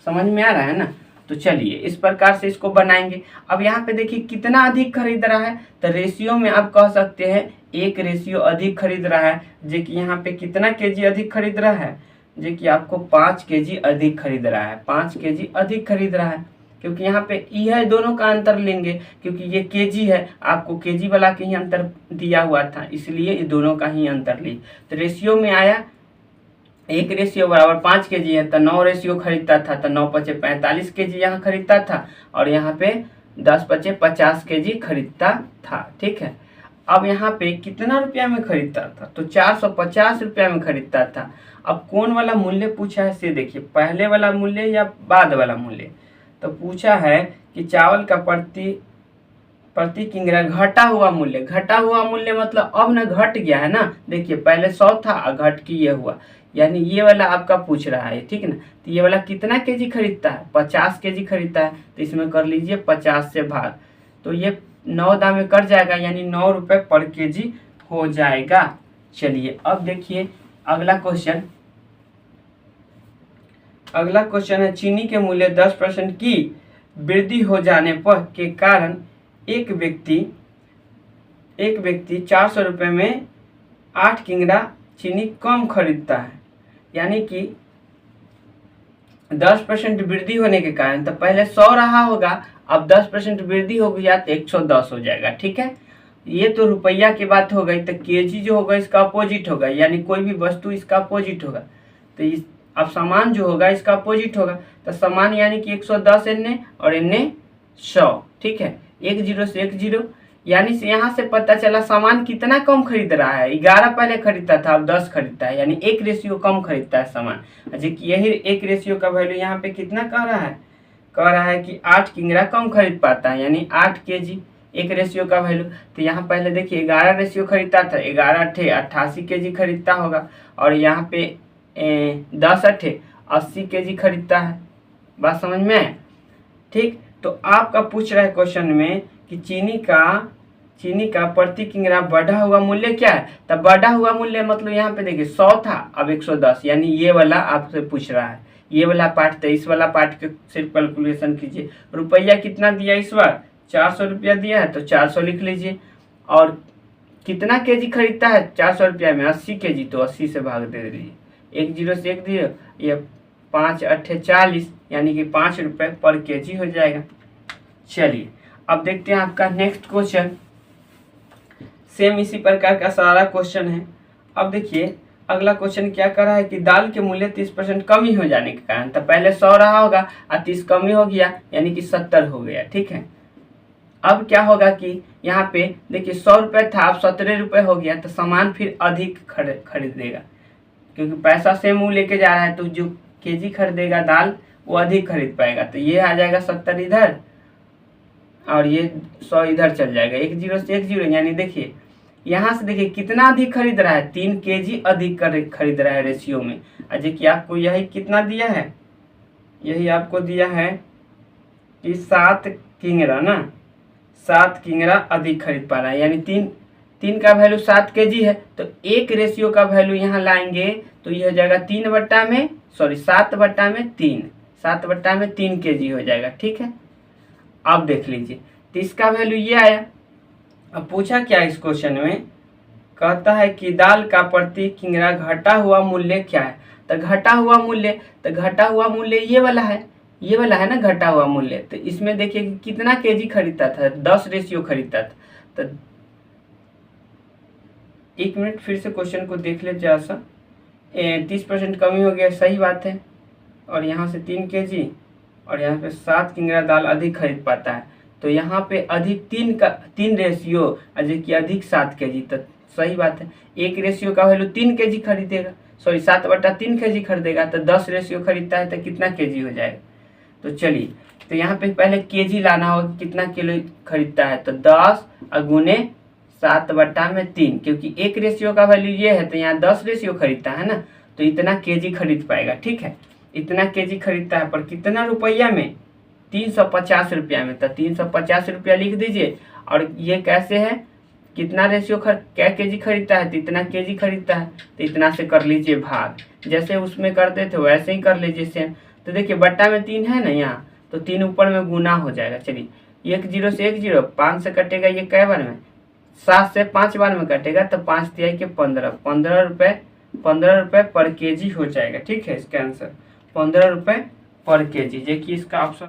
समझ में आ रहा है ना। तो चलिए इस प्रकार से इसको बनाएंगे। अब यहाँ पे देखिए कितना अधिक खरीद रहा है, तो रेशियो में आप कह सकते हैं 1 रेशियो अधिक खरीद रहा है, जो कि यहाँ पे कितना केजी अधिक खरीद रहा है, जो कि आपको 5 केजी अधिक खरीद रहा है, 5 केजी अधिक खरीद रहा है, क्योंकि यहाँ पे ई है, दोनों का अंतर लेंगे, क्योंकि ये केजी है, आपको केजी वाला के ही अंतर दिया हुआ था, इसलिए ये दोनों का ही अंतर ली। तो रेशियो में आया 1 रेशियो बराबर 5 केजी है, तो 9 रेशियो खरीदता था, तो 9 पचे 45 केजी यहाँ खरीदता था, और यहाँ पे 10 पचे 50 केजी खरीदता था। ठीक है, अब यहाँ पे कितना रुपया में खरीदता था, तो 450 रुपया में खरीदता था। अब कौन वाला मूल्य पूछा है से देखिए, पहले वाला मूल्य या बाद वाला मूल्य। तो पूछा है कि चावल का प्रति प्रति किंगरा घटा हुआ मूल्य, घटा हुआ मूल्य मतलब अब ना घट गया है ना, देखिए पहले 100 था और घट के ये हुआ, यानी ये वाला आपका पूछ रहा है, ठीक ना। तो ये वाला कितना केजी खरीदता है, 50 केजी खरीदता है, तो इसमें कर लीजिए 50 से भाग, तो ये 9 दाम में कट जाएगा, यानी 9 रुपये पर केजी हो जाएगा। चलिए अब देखिए अगला क्वेश्चन, अगला क्वेश्चन है चीनी के मूल्य 10% की वृद्धि हो जाने पर के कारण एक व्यक्ति 400 रुपये में 8 किंगरा चीनी कम खरीदता है, यानी कि 10% वृद्धि होने के कारण, तो पहले 100 रहा होगा, अब 10% वृद्धि हो गया तो 110 हो जाएगा, ठीक है। ये तो रुपया की बात हो गई, तो केजी जो होगा इसका अपोजिट होगा, यानी कोई भी वस्तु इसका अपोजिट होगा, तो इस अब सामान जो होगा इसका अपोजिट होगा, तो सामान यानी कि 110 एन और एन 100, ठीक है। 10 से 10, यानी से यहाँ से पता चला सामान कितना कम खरीद रहा है, 11 पहले खरीदता था अब 10 खरीदता है, यानी 1 रेशियो कम खरीदता है सामान। यही 1 रेशियो का वैल्यू यहाँ पे कितना कह रहा है कि 8 किंगरा कम खरीद पाता है, यानी 8 केजी 1 रेशियो का वैल्यू। तो यहाँ पहले देखिए 11 रेशियो खरीदता था, 11 अट्ठे 88 केजी खरीदता होगा, और यहाँ पे 10 अट्ठे 80 केजी खरीदता है, बात समझ में आए, ठीक। तो आपका पूछ रहा है क्वेश्चन में कि चीनी का प्रति किंगरा बढ़ा हुआ मूल्य क्या है, तब बढ़ा हुआ मूल्य मतलब यहाँ पे देखिए 100 था अब 110, यानी ये वाला आपसे पूछ रहा है, ये वाला पार्ट। तो इस वाला पार्ट के सिर्फ कैलकुलेशन कीजिए, रुपया कितना दिया इस बार 400 रुपया दिया है, तो 400 लिख लीजिए, और कितना केजी खरीदता है 400 रुपया में 80 केजी, तो 80 से भाग दे दीजिए, 10 से 10, ये 5 अट्ठे 40, यानी कि 5 रुपये पर केजी हो जाएगा। चलिए अब देखते हैं आपका नेक्स्ट क्वेश्चन, सेम इसी प्रकार का सारा क्वेश्चन है। अब देखिए अगला क्वेश्चन क्या कर रहा है कि दाल के मूल्य 30% कमी हो जाने के कारण, तो पहले 100 रहा होगा और 30 कमी हो गया, यानी कि 70 हो गया, ठीक है। अब क्या होगा कि यहाँ पे देखिए 100 रुपये था अब 17 रुपये हो गया, तो सामान फिर अधिक खरीदेगा, क्योंकि पैसा सेम वो लेके जा रहा है, तो जो केजी खरीदेगा दाल वो अधिक खरीद पाएगा। तो ये आ जाएगा 70 इधर और ये 100 इधर चल जाएगा, 10 से 10, यानी देखिए यहाँ से देखिए कितना अधिक खरीद रहा है, 3 केजी अधिक खरीद रहा है रेशियो में। अजय कि आपको यही कितना दिया है, यही आपको दिया है कि 7 किंगरा ना, 7 किंगरा अधिक खरीद पा रहा है, यानी 3 का वैल्यू 7 केजी है, तो 1 रेशियो का वैल्यू यहाँ लाएंगे तो ये हो जाएगा 7/3 केजी हो जाएगा, ठीक है। अब देख लीजिए तो इसका वैल्यू ये आया। अब पूछा क्या इस क्वेश्चन में, कहता है कि दाल का प्रति किंगरा घटा हुआ मूल्य क्या है, तो घटा हुआ मूल्य ये वाला है ना घटा हुआ मूल्य। तो इसमें देखिए कि कितना केजी खरीदता था, 10 रेशियो खरीदता था, तो 1 मिनट फिर से क्वेश्चन को देख ले जरा सा, 30% कमी हो गया, सही बात है, और यहाँ से 3 केजी और यहाँ पे 7 किंगरा दाल अधिक खरीद पाता है, तो यहाँ पे अधिक 3 रेशियो कि अधिक 7 केजी, तो सही बात है। 1 रेशियो का वैल्यू 3 केजी खरीदेगा, 7/3 केजी खरीदेगा, तो 10 रेशियो खरीदता है तो कितना केजी हो जाएगा। तो चलिए तो यहाँ पे पहले केजी लाना होगा, कितना किलो खरीदता है, तो 10 गुने 7/3, क्योंकि 1 रेशियो का वैल्यू ये है तो यहाँ 10 रेशियो खरीदता है ना, तो इतना केजी खरीद पाएगा, ठीक है। इतना केजी खरीदता है पर कितना रुपया में, 350 रुपया में, तो 350 रुपया लिख दीजिए। और ये कैसे है, कितना रेशियो क्या केजी खरीदता है, तो इतना केजी खरीदता है, तो इतना से कर लीजिए भाग, जैसे उसमें करते थे वैसे ही कर लीजिए सेम। तो देखिए बट्टा में 3 है ना यहाँ, तो 3 ऊपर में गुना हो जाएगा। चलिए 10 से 10, 5 से कटेगा, ये कै बार में, 7 से 5 बार में कटेगा, तो 5 तिहाई के 15 रुपये पर केजी हो जाएगा, ठीक है। इसका आंसर 15 रुपये पर केजी, देखिए इसका ऑप्शन।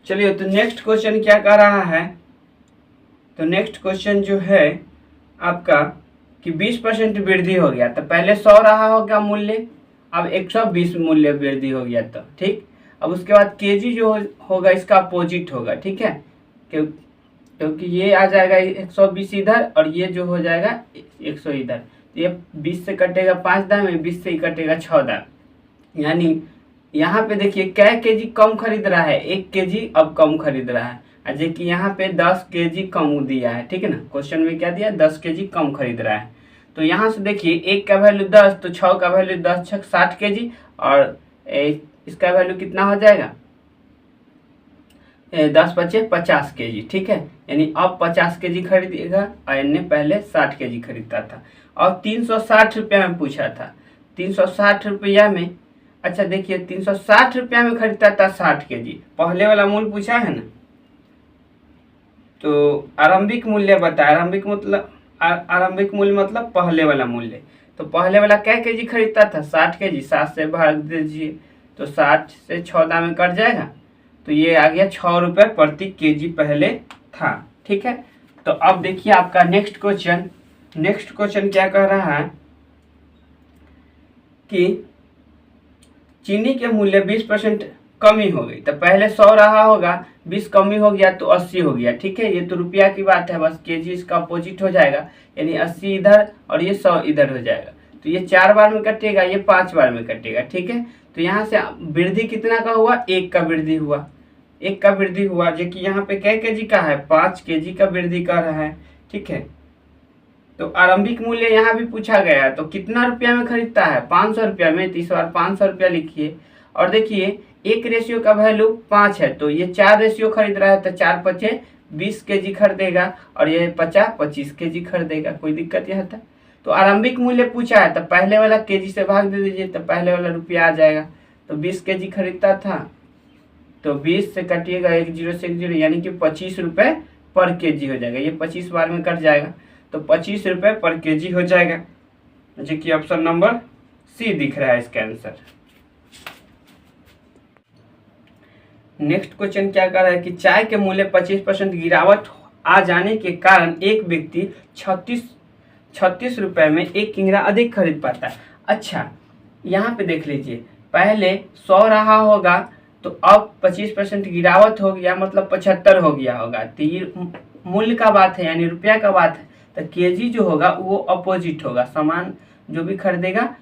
चलिए तो नेक्स्ट क्वेश्चन क्या कह रहा है, तो नेक्स्ट क्वेश्चन जो है आपका कि 20% वृद्धि हो गया, तो पहले 100 रहा होगा मूल्य, अब 120 मूल्य वृद्धि हो गया, तो ठीक। अब उसके बाद केजी जो होगा इसका अपोजिट होगा, ठीक है, क्योंकि ये आ जाएगा 120 इधर और ये जो हो जाएगा 100 इधर, तो ये 20 से कटेगा 5 दाम में, 20 से ही कटेगा 6 दाम, यानी यहाँ पे देखिए क्या केजी कम खरीद रहा है, 1 केजी अब कम खरीद रहा है, जो कि यहाँ पे 10 केजी कम दिया है, ठीक है ना। क्वेश्चन में क्या दिया, 10 केजी कम खरीद रहा है। तो यहाँ से देखिए एक का वैल्यू 10, तो 6 का वैल्यू 10 6 60 केजी, और इसका वैल्यू कितना हो जाएगा, 10 बचे 50 केजी, ठीक है। यानी अब 50 केजी खरीदेगा और इन्हें पहले 60 केजी खरीदता था। और 360 रुपया में पूछा था, 360 रुपया में, अच्छा देखिए 360 रुपया में खरीदता था 60 केजी, पहले वाला मूल्य पूछा है ना। तो आरंभिक मूल्य बताया, आरंभिक मूल्य मतलब पहले वाला मूल्य। तो पहले वाला क्या केजी खरीदता था, 60 केजी, 7 से भाग दीजिए तो 60 से 14 में कट जाएगा, तो ये आ गया 6 रुपये प्रति केजी पहले था, ठीक है। तो अब देखिए आपका नेक्स्ट क्वेश्चन क्या कह रहा है कि चीनी के मूल्य 20% कमी हो गई। तो पहले 100 रहा होगा, 20 कमी हो गया तो 80 हो गया, ठीक है। ये तो रुपया की बात है, बस केजी इसका अपोजिट हो जाएगा, यानी 80 इधर और ये 100 इधर हो जाएगा। तो ये 4 बार में कटेगा, ये 5 बार में कटेगा, ठीक है। तो यहाँ से वृद्धि कितना का हुआ, 1 का वृद्धि हुआ, 1 का वृद्धि हुआ, जो कि यहाँ पे क्या केजी का है, 5 केजी का वृद्धि कर रहा है, ठीक है। तो आरंभिक मूल्य यहाँ भी पूछा गया है, तो कितना रुपया में खरीदता है, 500 रुपया में, तो इस बार 500 रुपया लिखिए। और देखिए 1 रेशियो का वैल्यू 5 है, तो ये 4 रेशियो खरीद रहा है, तो 4 पचे 20 केजी खरीदेगा, और ये 50 25 केजी खरीदेगा, कोई दिक्कत यहाँ था। तो आरंभिक मूल्य पूछा है, तो पहले वाला केजी से भाग दे दीजिए, तो पहले वाला रुपया आ जाएगा। तो 20 केजी खरीदता था, तो 20 से कटिएगा 1 0 से 1 0, यानी कि 25 रुपये पर केजी हो जाएगा, ये 25 बार में कट जाएगा, तो 25 रुपये पर केजी हो जाएगा, जो कि ऑप्शन नंबर सी दिख रहा है इसका आंसर। नेक्स्ट क्वेश्चन क्या कर रहा है कि चाय के मूल्य 25% गिरावट आ जाने के कारण एक व्यक्ति 36 रुपये में 1 किंगरा अधिक खरीद पाता है। अच्छा यहाँ पे देख लीजिए, पहले 100 रहा होगा, तो अब 25% गिरावट हो गया, मतलब 75 हो गया होगा। तो ये मूल्य का बात है, यानी रुपया का बात है, तो केजी जो होगा वो अपोजिट होगा, सामान जो भी खरीदेगा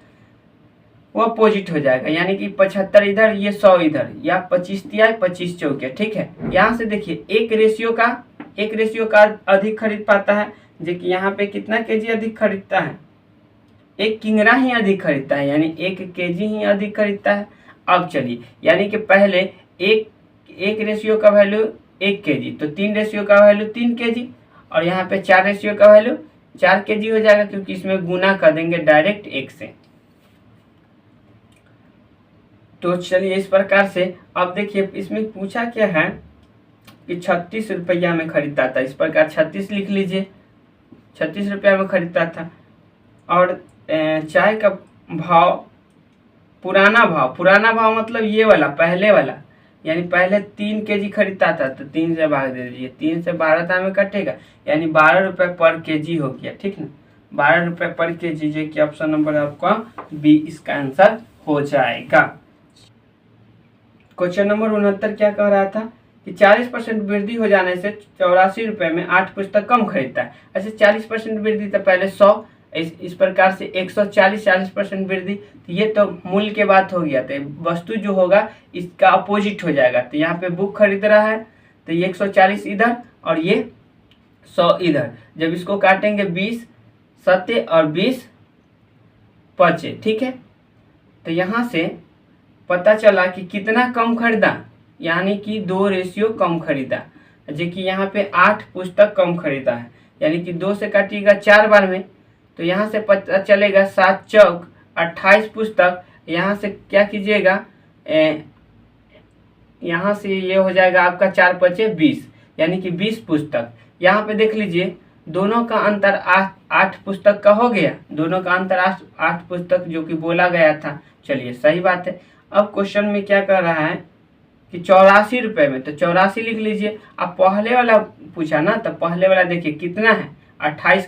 वो अपोजिट हो जाएगा, यानी कि 75 इधर, ये 100 इधर, या 25 तिया 25 चौके, ठीक है। यहाँ से देखिए एक रेशियो का अधिक खरीद पाता है, जो कि यहाँ पे कितना केजी अधिक खरीदता है, 1 किंगरा ही अधिक खरीदता है, यानी 1 केजी ही अधिक खरीदता है। अब चलिए, यानी कि पहले एक रेशियो का वैल्यू 1 केजी, तो 3 रेशियो का वैल्यू 3 केजी, और यहाँ पे 4 रेशियो का वैल्यू 4 केजी हो जाएगा, क्योंकि इसमें गुना कर देंगे डायरेक्ट 1 से। तो चलिए इस प्रकार से, अब देखिए इसमें पूछा क्या है कि 36 रुपया में खरीदता था, इस प्रकार 36 लिख लीजिए, 36 रुपया में खरीदता था। और चाय का भाव, पुराना भाव मतलब ये वाला, पहले वाला, यानी पहले 3 केजी खरीदता था, तो 3 से भाग दे दीजिए, 3 से 12 में कटेगा, यानी 12 रुपये पर केजी हो गया, ठीक ना, 12 रुपये पर केजी, जो कि ऑप्शन नंबर आपका बी इसका आंसर हो जाएगा। क्वेश्चन नंबर 69 क्या कह रहा था कि 40% वृद्धि हो जाने से 84 रुपये में 8 पुस्तक कम खरीदता है। अच्छा 40% वृद्धि, तो पहले 100, इस प्रकार से 140% वृद्धि, तो ये तो मूल्य के बात हो गया, तो वस्तु जो होगा इसका अपोजिट हो जाएगा। तो यहाँ पे बुक खरीद रहा है, तो ये 140 इधर और ये 100 इधर, जब इसको काटेंगे 20 सत्ते और 20 पचे, ठीक है। तो यहाँ से पता चला कि कितना कम खरीदा, यानी कि 2 रेशियो कम खरीदा, जो कि यहाँ पे 8 पुस्तक कम खरीदा है, यानी कि 2 से काटिएगा 4 बार में, तो यहाँ से पता चलेगा 7 चौक 28 पुस्तक। यहाँ से क्या कीजिएगा, यहाँ से ये हो जाएगा आपका 4 पचे 20, यानी कि 20 पुस्तक। यहाँ पे देख लीजिए दोनों का अंतर 8 पुस्तक का हो गया, दोनों का अंतर 8 पुस्तक जो कि बोला गया था। चलिए सही बात है। अब क्वेश्चन में क्या कर रहा है कि 84 रुपये में, तो 84 लिख लीजिए। अब पहले वाला पूछा ना, तो पहले वाला देखिए कितना है, 28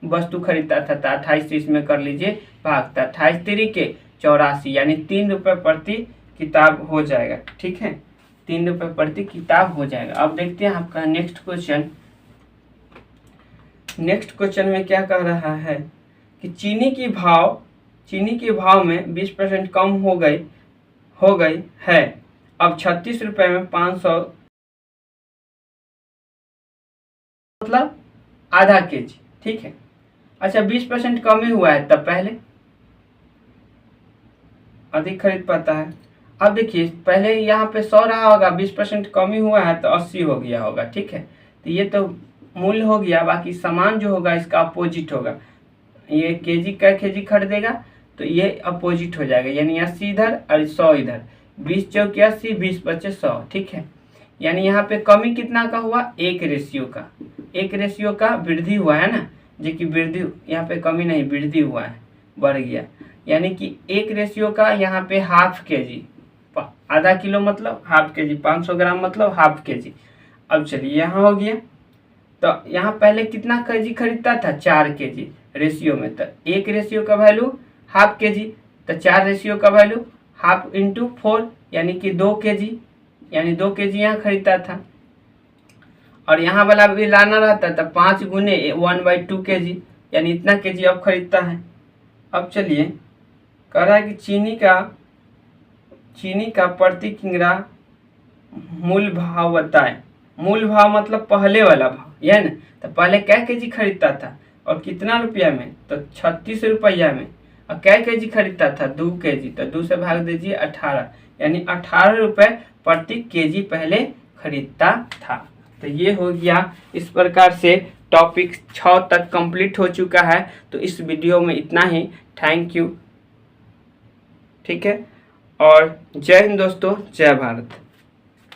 वस्तु खरीदता था, तो 28 से इसमें कर लीजिए भाग, 28 तिरिके 84, यानी 3 रुपये प्रति किताब हो जाएगा, ठीक है, 3 रुपये प्रति किताब हो जाएगा। अब देखते हैं आपका नेक्स्ट क्वेश्चन में क्या कह रहा है कि चीनी के भाव में 20% कम हो गई है। अब 36 रुपये में 500 मतलब आधा केजी, ठीक है। अच्छा 20% कम ही हुआ है, तब पहले अधिक खरीद पाता है। अब देखिए पहले यहाँ पे 100 रहा होगा, 20% कम ही हुआ है तो 80 हो गया होगा, ठीक है। तो ये तो मूल्य हो गया, बाकी सामान जो होगा इसका अपोजिट होगा। ये केजी का केजी खरीदेगा तो ये अपोजिट हो जाएगा, यानी 80 इधर और 100 इधर, 20 चौके 80, 20 बचे 100, ठीक है। यानी यहाँ पे कमी कितना का हुआ, 1 रेशियो का, 1 रेशियो का वृद्धि हुआ है ना, जो कि वृद्धि, यहाँ पे कमी नहीं वृद्धि हुआ है, बढ़ गया। यानी कि 1 रेशियो का यहाँ पे ½ केजी, आधा किलो मतलब ½ केजी, 500 ग्राम मतलब ½ केजी। अब चलिए यहाँ हो गया, तो यहाँ पहले कितना केजी खरीदता था, 4 केजी रेशियो में, तो 1 रेशियो का वैल्यू ½ केजी, तो 4 रेशियो का वैल्यू ½ इंटू 4 यानी कि 2 केजी, यानी 2 केजी यहाँ खरीदता था। और यहाँ वाला भी लाना रहता था 5 गुने 1/2 केजी, यानी इतना केजी अब खरीदता है। अब चलिए कह रहा है कि चीनी का प्रति किग्रा मूल भाव बताएं। मूल भाव मतलब पहले वाला भाव, यह ना, तो पहले क्या केजी खरीदता था और कितना रुपया में, तो 36 रुपया में। और क्या केजी खरीदता था, 2 केजी, तो 2 से भाग दीजिए 18, यानी 18 रुपये प्रति केजी पहले खरीदता था। तो ये हो गया, इस प्रकार से टॉपिक 6 तक कंप्लीट हो चुका है। तो इस वीडियो में इतना ही, थैंक यू, ठीक है। और जय हिंद दोस्तों, जय भारत।